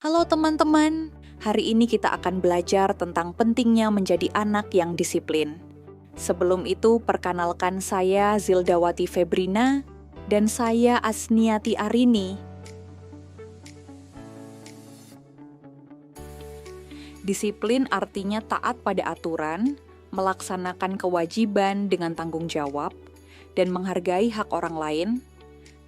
Halo teman-teman, hari ini kita akan belajar tentang pentingnya menjadi anak yang disiplin. Sebelum itu, perkenalkan saya Zildawati Febrina dan saya Asniati Arini. Disiplin artinya taat pada aturan, melaksanakan kewajiban dengan tanggung jawab, dan menghargai hak orang lain.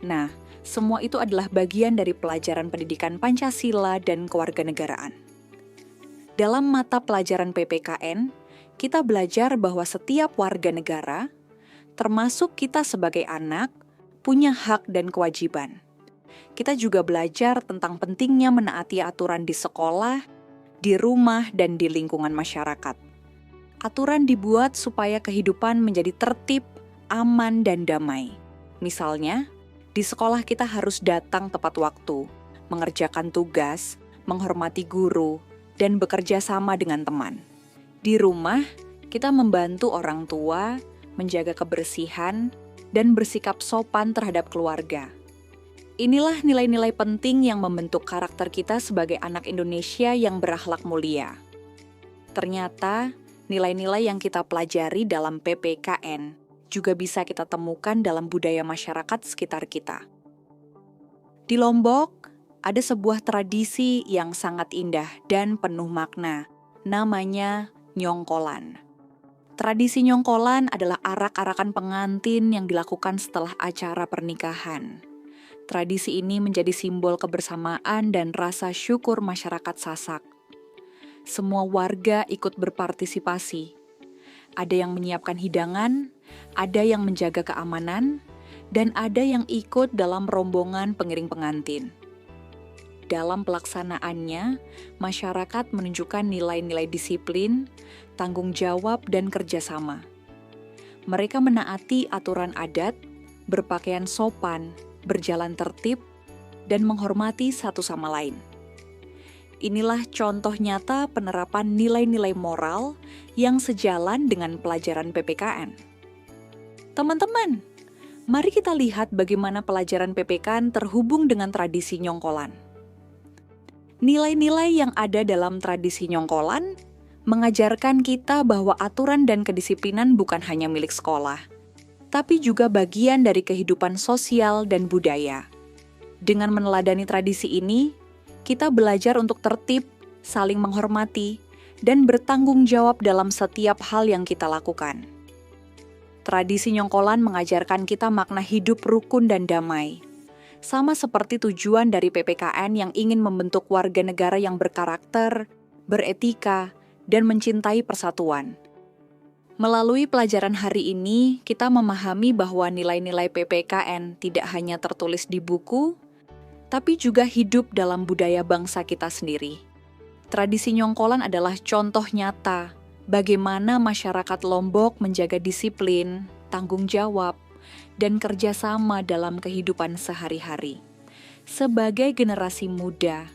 Nah, semua itu adalah bagian dari pelajaran pendidikan Pancasila dan kewarganegaraan. Dalam mata pelajaran PPKN, kita belajar bahwa setiap warga negara, termasuk kita sebagai anak, punya hak dan kewajiban. Kita juga belajar tentang pentingnya menaati aturan di sekolah, di rumah, dan di lingkungan masyarakat. Aturan dibuat supaya kehidupan menjadi tertib, aman, dan damai. Misalnya, di sekolah kita harus datang tepat waktu, mengerjakan tugas, menghormati guru, dan bekerja sama dengan teman. Di rumah, kita membantu orang tua, menjaga kebersihan, dan bersikap sopan terhadap keluarga. Inilah nilai-nilai penting yang membentuk karakter kita sebagai anak Indonesia yang berakhlak mulia. Ternyata, nilai-nilai yang kita pelajari dalam PPKN juga bisa kita temukan dalam budaya masyarakat sekitar kita. Di Lombok, ada sebuah tradisi yang sangat indah dan penuh makna, namanya nyongkolan. Tradisi nyongkolan adalah arak-arakan pengantin yang dilakukan setelah acara pernikahan. Tradisi ini menjadi simbol kebersamaan dan rasa syukur masyarakat Sasak. Semua warga ikut berpartisipasi. Ada yang menyiapkan hidangan, ada yang menjaga keamanan, dan ada yang ikut dalam rombongan pengiring pengantin. Dalam pelaksanaannya, masyarakat menunjukkan nilai-nilai disiplin, tanggung jawab, dan kerjasama. Mereka menaati aturan adat, berpakaian sopan, berjalan tertib, dan menghormati satu sama lain. Inilah contoh nyata penerapan nilai-nilai moral yang sejalan dengan pelajaran PPKN. Teman-teman, mari kita lihat bagaimana pelajaran PPKN terhubung dengan tradisi nyongkolan. Nilai-nilai yang ada dalam tradisi nyongkolan mengajarkan kita bahwa aturan dan kedisiplinan bukan hanya milik sekolah, tapi juga bagian dari kehidupan sosial dan budaya. Dengan meneladani tradisi ini, kita belajar untuk tertib, saling menghormati, dan bertanggung jawab dalam setiap hal yang kita lakukan. Tradisi nyongkolan mengajarkan kita makna hidup rukun dan damai. Sama seperti tujuan dari PPKN yang ingin membentuk warga negara yang berkarakter, beretika, dan mencintai persatuan. Melalui pelajaran hari ini, kita memahami bahwa nilai-nilai PPKN tidak hanya tertulis di buku, tapi juga hidup dalam budaya bangsa kita sendiri. Tradisi nyongkolan adalah contoh nyata bagaimana masyarakat Lombok menjaga disiplin, tanggung jawab, dan kerjasama dalam kehidupan sehari-hari. Sebagai generasi muda,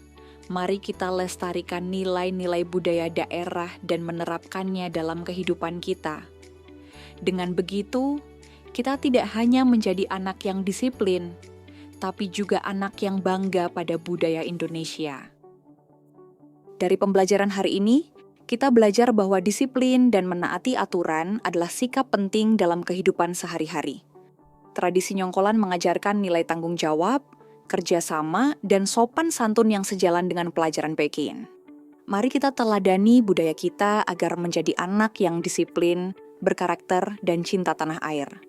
mari kita lestarikan nilai-nilai budaya daerah dan menerapkannya dalam kehidupan kita. Dengan begitu, kita tidak hanya menjadi anak yang disiplin, tapi juga anak yang bangga pada budaya Indonesia. Dari pembelajaran hari ini, kita belajar bahwa disiplin dan menaati aturan adalah sikap penting dalam kehidupan sehari-hari. Tradisi nyongkolan mengajarkan nilai tanggung jawab, kerjasama, dan sopan santun yang sejalan dengan pelajaran PKN. Mari kita teladani budaya kita agar menjadi anak yang disiplin, berkarakter, dan cinta tanah air.